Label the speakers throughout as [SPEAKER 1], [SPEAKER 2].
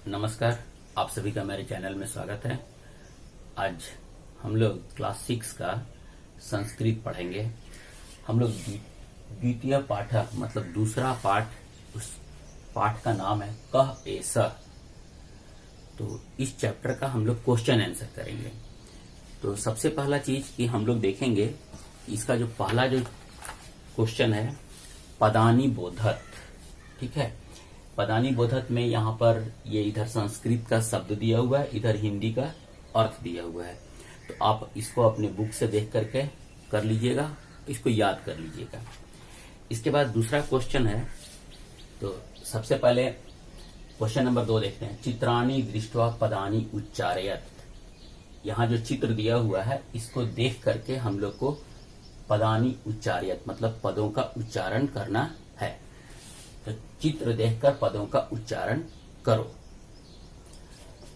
[SPEAKER 1] नमस्कार, आप सभी का मेरे चैनल में स्वागत है। आज हम लोग क्लास 6 का संस्कृत पढ़ेंगे। हम लोग द्वितीय पाठ मतलब दूसरा पाठ, उस पाठ का नाम है कह एस। तो इस चैप्टर का हम लोग क्वेश्चन आंसर करेंगे। तो सबसे पहला चीज कि हम लोग देखेंगे, इसका जो पहला जो क्वेश्चन है पदानी बोधत। ठीक है, पदानी बोधत में यहाँ पर ये इधर संस्कृत का शब्द दिया हुआ है, इधर हिंदी का अर्थ दिया हुआ है। तो आप इसको अपने बुक से देख करके कर लीजिएगा, इसको याद कर लीजिएगा। इसके बाद दूसरा क्वेश्चन है, तो सबसे पहले क्वेश्चन नंबर 2 देखते हैं। चित्राणी दृष्ट्वा पदानी उच्चारयत। यहाँ जो चित्र दिया हुआ है इसको देख करके हम लोग को पदानी उच्चारयत मतलब पदों का उच्चारण करना है। तो चित्र देखकर पदों का उच्चारण करो।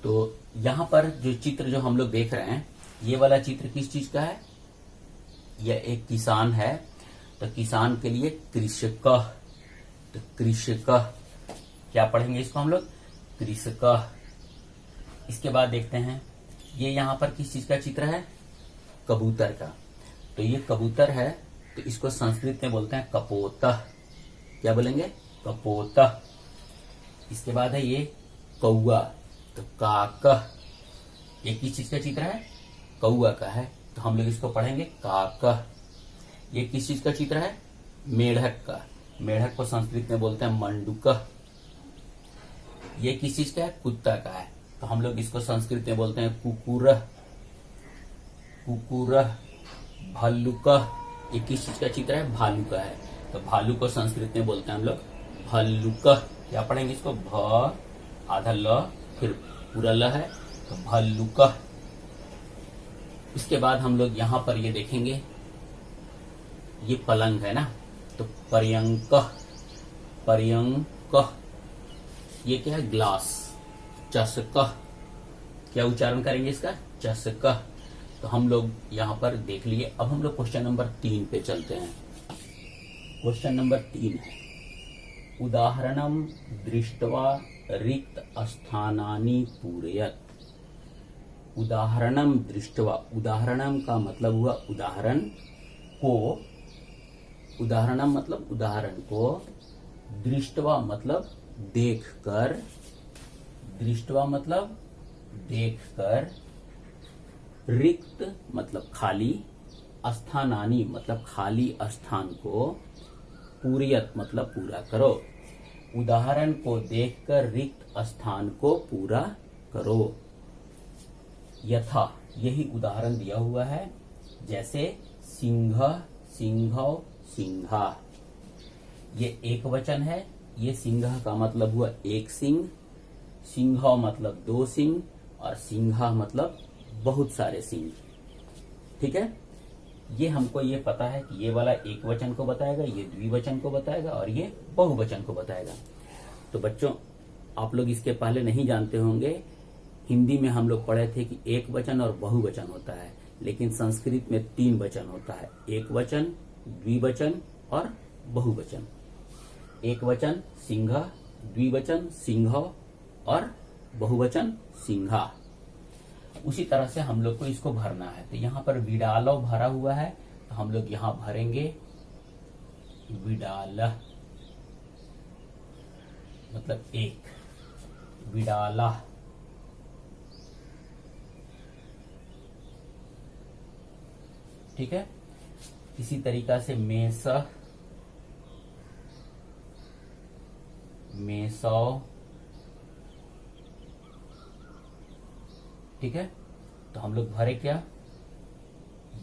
[SPEAKER 1] तो यहाँ पर जो चित्र जो हम लोग देख रहे हैं, ये वाला चित्र किस चीज का है? यह एक किसान है। तो किसान के लिए कृषक। तो कृषक क्या पढ़ेंगे इसको हम लोग? कृषक। इसके बाद देखते हैं, ये यहाँ पर किस चीज का चित्र है? कबूतर का। तो ये कबूतर है, तो इसको संस्कृत में बोलते हैं कपोतः। क्या बोलेंगे? कपोतः। इसके बाद है ये कौआ, तो काकः। ये किस चीज का चित्र है? कौआ का है, तो हम लोग इसको पढ़ेंगे काकः। ये किस चीज का चित्र है? मेढक का। मेढक को संस्कृत में बोलते हैं मंडूकः। ये किस चीज का है? कुत्ता का है, तो हम लोग इसको संस्कृत में बोलते हैं कुकुरः। कुकुरः। भालुकः। ये किस चीज का चित्र है? भालू का है, तो भालू को संस्कृत में बोलते हैं हम लोग भल्लुकः। क्या पढ़ेंगे इसको? भ आधा ल फिर पूरा ल है, तो भल्लुकः। इसके बाद हम लोग यहाँ पर ये देखेंगे, ये पलंग है ना, तो पर्यंकः। पर्यंकः। ये क्या है? ग्लास। चषकः। क्या उच्चारण करेंगे इसका? चषकः। तो हम लोग यहाँ पर देख लिए। अब हम लोग क्वेश्चन नंबर 3 पे चलते हैं। क्वेश्चन नंबर 3 है, उदाहरणम दृष्ट्वा रिक्त स्थानानि पूरयत। उदाहरणम दृष्ट्वा, उदाहरणम का मतलब हुआ उदाहरण को, उदाहरणम मतलब उदाहरण को, दृष्ट्वा मतलब देखकर, दृष्ट्वा मतलब देखकर, रिक्त मतलब खाली, स्थानानि मतलब खाली स्थान को, पूरियत मतलब पूरा करो। उदाहरण को देखकर रिक्त स्थान को पूरा करो। यथा, यही उदाहरण दिया हुआ है, जैसे सिंह, सिंहौ, सिंहा। ये एक वचन है। ये सिंह का मतलब हुआ एक सिंह, सिंहौ मतलब 2 सिंह, और सिंहा मतलब बहुत सारे सिंह। ठीक है, ये हमको ये पता है कि ये वाला एक वचन को बताएगा, ये द्विवचन को बताएगा, और ये बहुवचन को बताएगा। तो बच्चों, आप लोग इसके पहले नहीं जानते होंगे, हिंदी में हम लोग पढ़े थे कि एक वचन और बहुवचन होता है, लेकिन संस्कृत में 3 वचन होता है, एक वचन, द्विवचन और बहुवचन। एक वचन सिंह, द्विवचन सिंह, और बहुवचन सिंहा। उसी तरह से हम लोग को इसको भरना है। तो यहाँ पर विडालो भरा हुआ है, तो हम लोग यहाँ भरेंगे विडाल मतलब एक, विडाला। ठीक है, इसी तरीका से मेष, मेषौ। ठीक है, तो हम लोग भरे क्या?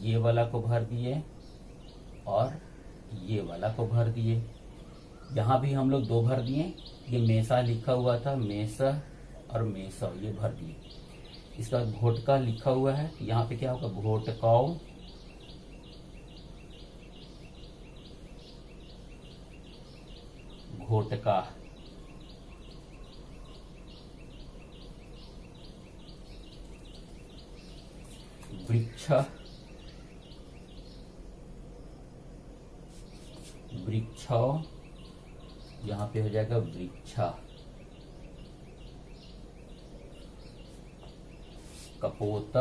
[SPEAKER 1] ये वाला को भर दिए और ये वाला को भर दिए। यहां भी हम लोग 2 भर दिए। ये मेषा लिखा हुआ था, मेष और मेषौ, ये भर दिए। इसके बाद घोटका लिखा हुआ है, यहाँ पे क्या होगा? घोटकौ। घोटका। वृक्ष, वृक्षौ, यहाँ पे हो जाएगा वृक्षा। कपोत,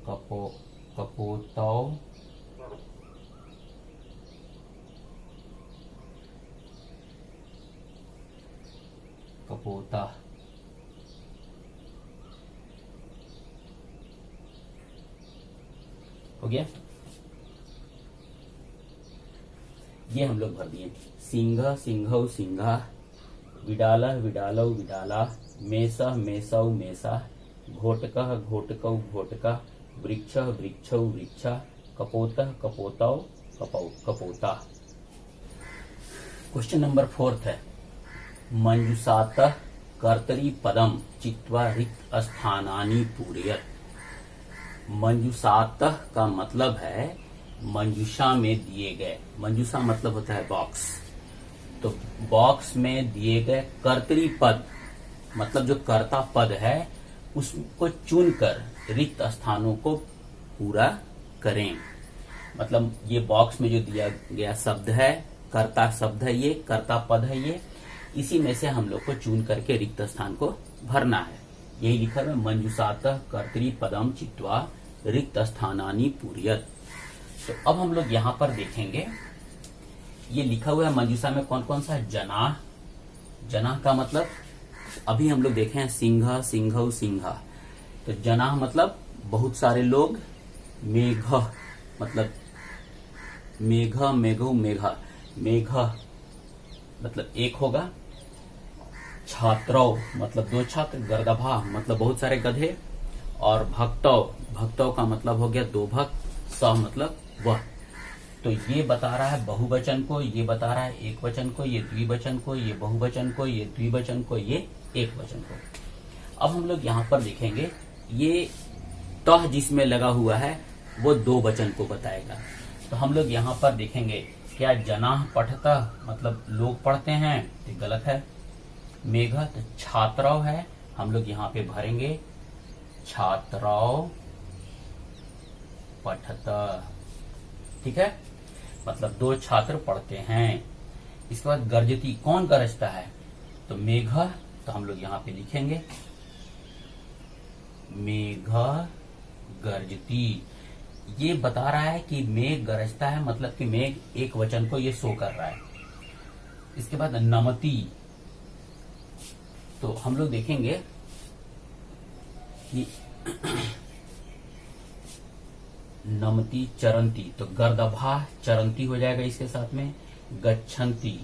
[SPEAKER 1] कपोतौ, कपोता। हो गया, ये हम लोग भर दिए। सिंह, सिंहौ, सिंघा, विडाल, विडालौ, विडाला, मेष, मेषौ, मेषा, घोटक, घोटकौ, घोटका, वृक्ष, वृक्षौ, वृक्षा, कपोत, कपोतौ, कपोता। क्वेश्चन नंबर 4 है, मंजुषात कर्तरी पदम चित्वा रिक्त स्थानानि पूरयत। मंजुषात का मतलब है मंजुषा में दिए गए, मंजुषा मतलब होता है बॉक्स, तो बॉक्स में दिए गए कर्तरी पद मतलब जो कर्ता पद है उसको चुनकर रिक्त स्थानों को पूरा करें। मतलब ये बॉक्स में जो दिया गया शब्द है, कर्ता शब्द है, ये कर्ता पद है, ये इसी में से हम लोग को चुन करके रिक्त स्थान को भरना है। यही लिखा है मंजुषात कर्तरी पदम चित्वा रिक्त स्थानानि पूरयत। तो अब हम लोग यहाँ पर देखेंगे, ये लिखा हुआ है मंजुषा में कौन कौन सा है। जनाह, जनाह का मतलब अभी हम लोग देखे हैं सिंह, सिंहौ, सिंघा, तो जनाह मतलब बहुत सारे लोग। मेघ मतलब मेघ, मेघौ, मेघा, मेघ मतलब एक होगा। छात्रौ मतलब 2 छात्र। गर्दभा मतलब बहुत सारे गधे। और भक्तौ, भक्तौ का मतलब हो गया 2 भक्त। स मतलब वह। तो ये बता रहा है बहुवचन को, ये बता रहा है एक वचन को, ये द्विवचन को, ये बहुवचन को, ये द्विवचन को, ये एक वचन को। अब हम लोग यहाँ पर देखेंगे, ये तह जिसमें लगा हुआ है वो 2 वचन को बताएगा। तो हम लोग यहाँ पर देखेंगे, क्या जनाह पठता मतलब लोग पढ़ते हैं, तो गलत है। मेघ तो छात्रौ है, हम लोग यहाँ पे भरेंगे छात्रौ पठता, ठीक है, मतलब 2 छात्र पढ़ते हैं। इसके बाद गर्जती, कौन गरजता है, तो मेघ, तो हम लोग यहाँ पे लिखेंगे मेघ गर्जती। ये बता रहा है कि मेघ गरजता है, मतलब कि मेघ एक वचन को ये शो कर रहा है। इसके बाद नमती, तो हम लोग देखेंगे कि नमती चरंती, तो गर्दभा चरंती हो जाएगा इसके साथ में। गच्छन्ति,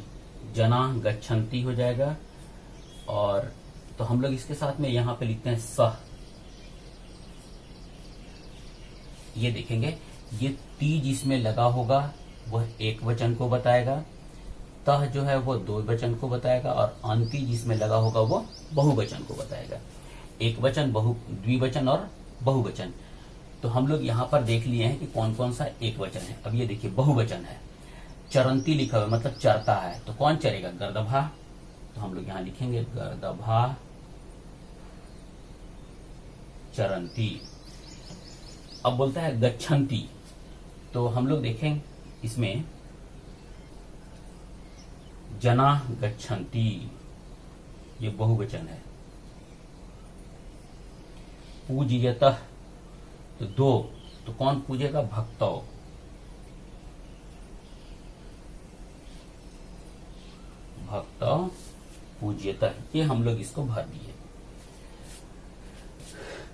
[SPEAKER 1] जना गच्छन्ति हो जाएगा। और तो हम लोग इसके साथ में यहां पे लिखते हैं सह। ये देखेंगे, ये ती जिसमें लगा होगा वह एक वचन को बताएगा, तह जो है वो 2 वचन को बताएगा, और अंति जिसमें लगा होगा वो बहुवचन को बताएगा। एक वचन, द्विवचन और बहुवचन। तो हम लोग यहाँ पर देख लिए हैं कि कौन कौन सा एक वचन है। अब ये देखिए बहुवचन है, चरंती लिखा हुआ मतलब चरता है, तो कौन चरेगा, गर्दभा। तो हम लोग यहाँ लिखेंगे गर्दभा चरंती। अब बोलता है गच्छन्ति, तो हम लोग देखें इसमें जना गच्छन्ति, ये बहुवचन है। पूजयतः, तो 2, तो कौन पूजेगा, भक्तौ। भक्तौ पूज्यतः, ये हम लोग इसको भर दिए।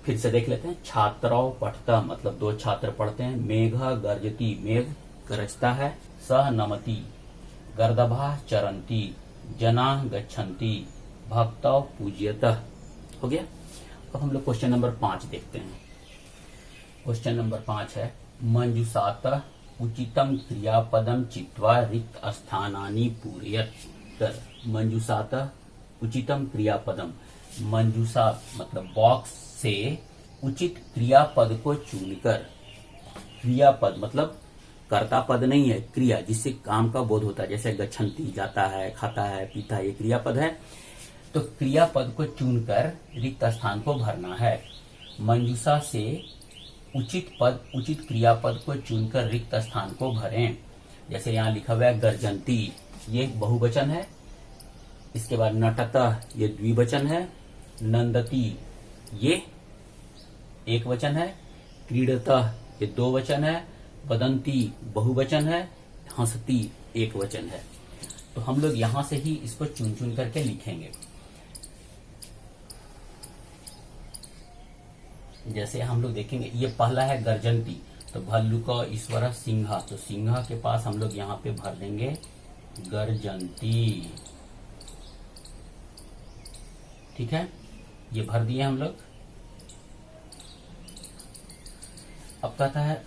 [SPEAKER 1] फिर से देख लेते हैं, छात्रौ पठता मतलब 2 छात्र पढ़ते हैं। मेघ गर्जती, मेघ गरजता है। सह नमति, गर्दभा चरंती, जना गच्छन्ति, भक्तौ पूज्यतः। हो गया। अब हम लोग क्वेश्चन नंबर 5 देखते हैं। क्वेश्चन नंबर 5 है, मंजुषात उचितम क्रियापदम चित्वा रिक्त स्थानानि पूरयत। मंजुषात उचितम क्रियापदम, मंजुषा मतलब बॉक्स से उचित क्रियापद को चुनकर, क्रियापद मतलब कर्ता पद नहीं है, क्रिया जिससे काम का बोध होता है, जैसे गच्छन्ति जाता है, खाता है, पीता है, ये क्रियापद है। तो क्रियापद को चुनकर रिक्त स्थान को भरना है। मंजुषा से उचित क्रियापद को चुनकर रिक्त स्थान को भरें। जैसे यहाँ लिखा हुआ है गर्जन्ती, ये बहुवचन है, इसके बाद नटतः ये द्विवचन है, नंदती ये एक वचन है, क्रीडतः ये दो वचन है, वदंती बहुवचन है, हंसती एक वचन है। तो हम लोग यहां से ही इसको चुन चुन करके लिखेंगे। जैसे हम लोग देखेंगे, ये पहला है गर्जंती, तो भल्लुका ईश्वर सिंहा, तो सिंहा के पास हम लोग यहाँ पे भर देंगे गर्जंती। ठीक है, ये भर दिए हम लोग। अब कहता है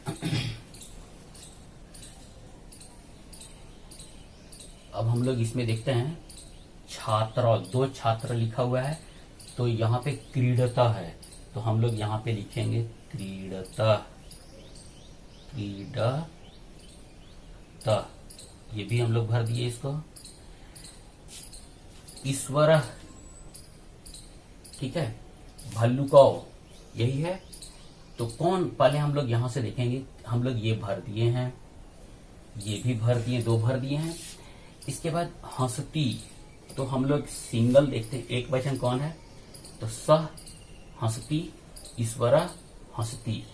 [SPEAKER 1] अब हम लोग इसमें देखते हैं छात्र, दो छात्र लिखा हुआ है, तो यहाँ पे क्रीडता है, तो हम लोग यहाँ पे लिखेंगे क्रीडता, क्रीडता, ये भी हम लोग भर दिए इसको। ईश्वर, ठीक है, भल्लुकाओ यही है, तो कौन, पहले हम लोग यहां से देखेंगे, हम लोग ये भर दिए हैं, ये भी भर दिए, दो भर दिए हैं। इसके बाद हंसती, तो हम लोग सिंगल देखते हैं, एक वचन कौन है, तो सह हंसती, ईश्वरा हंसती,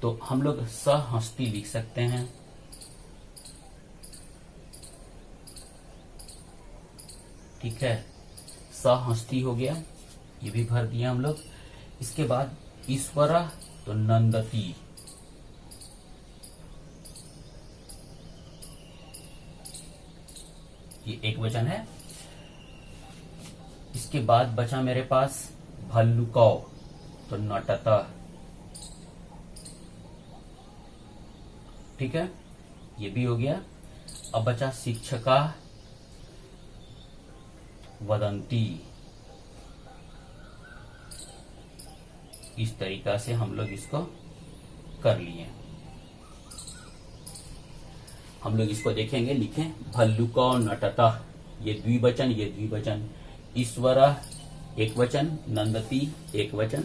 [SPEAKER 1] तो हम लोग सह हंसती लिख सकते हैं। ठीक है, सह हंसती हो गया, ये भी भर दिया हम लोग। इसके बाद ईश्वरा, तो नंदती, ये एक वचन है। इसके बाद बचा मेरे पास भल्लुकाओ, तो नटता, ठीक है, ये भी हो गया। अब बचा शिक्षका, वदंती। इस तरीका से हम लोग इसको कर लिए। हम लोग इसको देखेंगे, लिखें भल्लुका नटता, ये द्विवचन, ये द्विवचन, ईश्वरा एक वचन, नंदती एक वचन,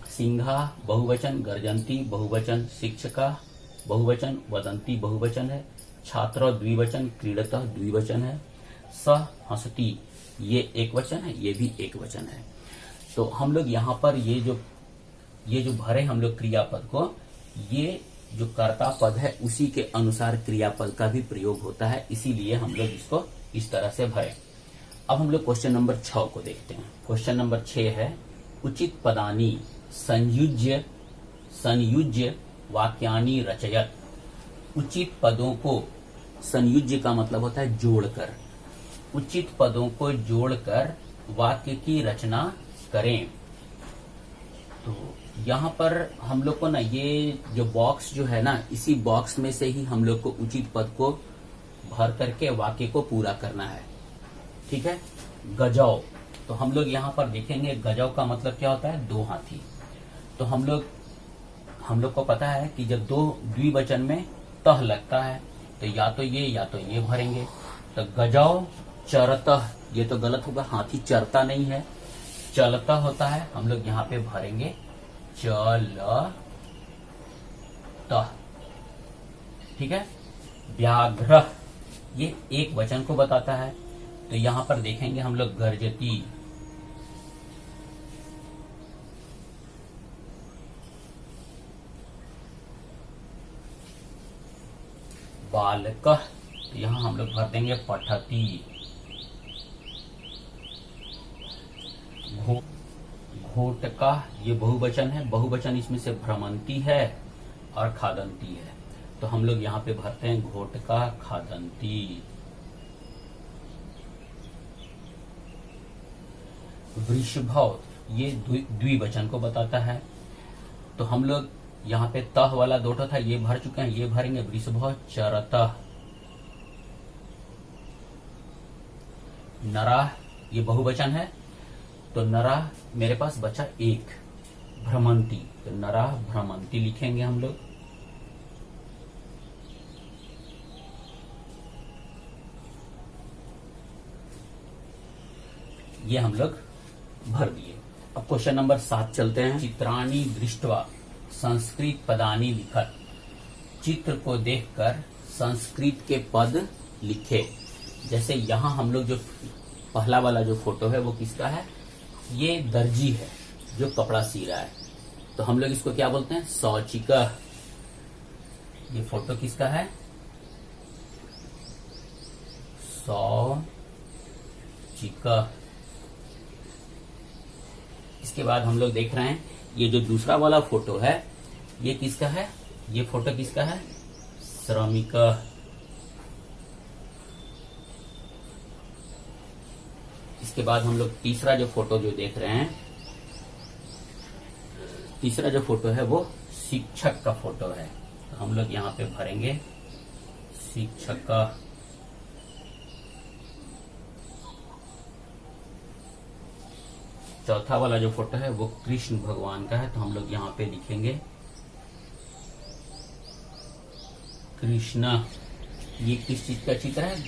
[SPEAKER 1] सिंहा बहुवचन, गर्जंती बहुवचन, शिक्षका बहुवचन, वदंती बहुवचन है, छात्र द्विवचन, क्रीडता द्विवचन है, सह हंसती ये एक वचन है, ये भी एक वचन है। तो हम लोग यहाँ पर ये जो भरे हम लोग क्रियापद को, ये जो कर्ता पद है उसी के अनुसार क्रियापद का भी प्रयोग होता है, इसीलिए हम लोग इसको इस तरह से भरे। अब हम लोग क्वेश्चन नंबर 6 को देखते हैं। क्वेश्चन नंबर 6 है उचित पदानी संयुज्य वाक्यानि रचयत। उचित पदों को, संयुज्य का मतलब होता है जोड़कर, उचित पदों को जोड़कर वाक्य की रचना करें। तो यहाँ पर हम लोग को ना, ये जो बॉक्स जो है ना, इसी बॉक्स में से ही हम लोग को उचित पद को भर करके वाक्य को पूरा करना है। ठीक है, गजौ, तो हम लोग यहाँ पर देखेंगे गजौ का मतलब क्या होता है, दो हाथी। तो हम लोग को पता है कि जब दो द्विवचन में तह लगता है तो या तो ये भरेंगे। तो गजौ चरतः, ये तो गलत होगा, हाथी चरता नहीं है, चलता होता है, हम लोग यहाँ पे भरेंगे चलतः। ठीक है, व्याघ्र ये एक वचन को बताता है, तो यहाँ पर देखेंगे हम लोग गर्जती। बालकः, तो यहाँ हम लोग भर देंगे पठती। घोटका ये बहुवचन है, बहुवचन इसमें से भ्रमंती है और खादंती है, तो हम लोग यहाँ पे भरते हैं घोटका खादंती। वृषभौ ये द्विवचन को बताता है, तो हम लोग यहाँ पे तह वाला दोटा था, ये भर चुके हैं, ये भरेंगे वृषभौ चरतः। नराः ये बहुवचन है, तो नराः मेरे पास बचा एक, भ्रमंती, तो नराः भ्रमंती लिखेंगे हम लोग। ये हम लोग भर दिए। अब क्वेश्चन नंबर 7 चलते हैं। चित्राणि दृष्ट्वा संस्कृत पदानि लिखत। चित्र को देखकर संस्कृत के पद लिखे। जैसे यहाँ हम लोग जो पहला वाला जो फोटो है वो किसका है? ये दर्जी है जो कपड़ा सी रहा है, तो हम लोग इसको क्या बोलते हैं? शौचिका। ये फोटो किसका है? शौचिका। इसके बाद हम लोग देख रहे हैं ये जो दूसरा वाला फोटो है ये किसका है? ये फोटो किसका है? श्रमिका। इसके बाद हम लोग तीसरा जो फोटो जो देख रहे हैं, तीसरा जो फोटो है वो शिक्षक का फोटो है, तो हम लोग यहाँ पे भरेंगे शिक्षक का। चौथा वाला जो फोटो है वो कृष्ण भगवान का है, तो हम लोग यहाँ पे लिखेंगे कृष्ण। ये किस चीज का चित्र है?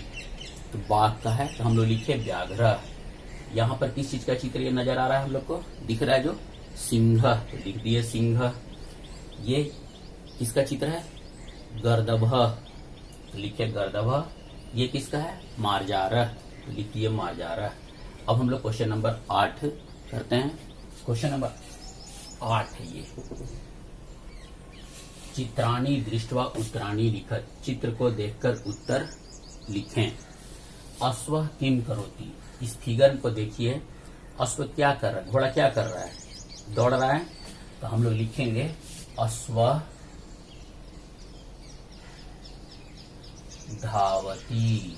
[SPEAKER 1] तो बाघ का है, तो हम लोग लिखे व्याघ्र। यहाँ पर किस चीज का चित्र ये नजर आ रहा है हम लोग को? दिख रहा है जो सिंह, तो लिख दिए सिंह। ये किसका चित्र है? गर्दभ, तो लिखे गर्दभ। ये किसका है? मार्जार, तो लिख दिए मार्जार। अब हम लोग क्वेश्चन नंबर 8 करते हैं। क्वेश्चन नंबर 8 है ये। चित्राणी दृष्टवा उत्तराणी लिखत, चित्र को देखकर उत्तर लिखें। अश्व किम करोति, इस फिगर को देखिए, अश्व क्या कर रहा है? घोड़ा क्या कर रहा है? दौड़ रहा है, तो हम लोग लिखेंगे अश्व धावती।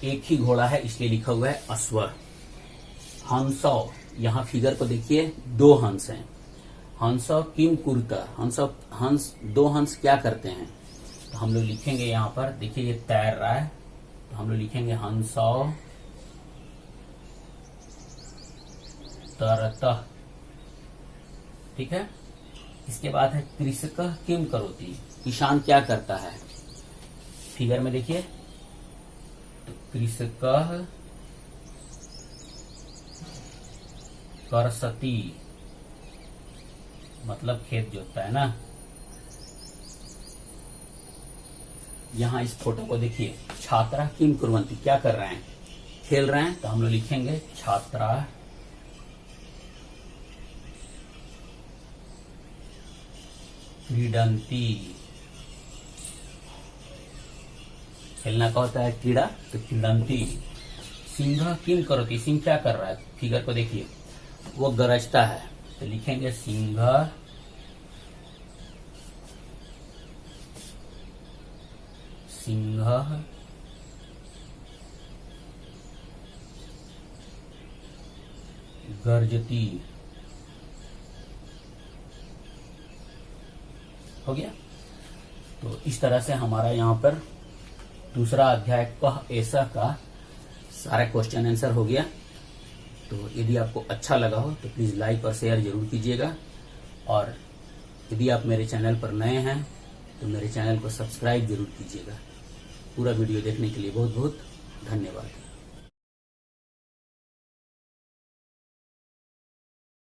[SPEAKER 1] एक ही घोड़ा है इसलिए लिखा हुआ है अश्व। हंसौ, यहाँ फिगर को देखिए, 2 हंस हैं। हंसौ किम कुरुता, हंस 2 हंस क्या करते हैं? तो हम लोग लिखेंगे यहाँ पर, देखिए ये तैर रहा है, तो हम लोग लिखेंगे हंसौ तरतः। ठीक है। इसके बाद है कृषक किम करोति, किसान क्या करता है? फिगर में देखिए, तो कृषक करसती, मतलब खेत जोतता है ना। यहाँ इस फोटो को देखिए, छात्रा किम कुर्वन्ति, क्या कर रहे हैं? खेल रहे हैं, तो हम लोग लिखेंगे छात्रा क्रीडन्ति। खेलना का होता है क्रीड़ा, तो क्रीडन्ति। सिंह किम करोति, सिंह क्या कर रहा है? फिगर को देखिए, वो गरजता है, तो लिखेंगे सिंह गर्जती। हो गया। तो इस तरह से हमारा यहाँ पर दूसरा अध्याय कह ऐसा का सारा क्वेश्चन आंसर हो गया। तो यदि आपको अच्छा लगा हो तो प्लीज लाइक और शेयर जरूर कीजिएगा, और यदि आप मेरे चैनल पर नए हैं तो मेरे चैनल को सब्सक्राइब जरूर कीजिएगा। पूरा वीडियो देखने के लिए बहुत बहुत धन्यवाद।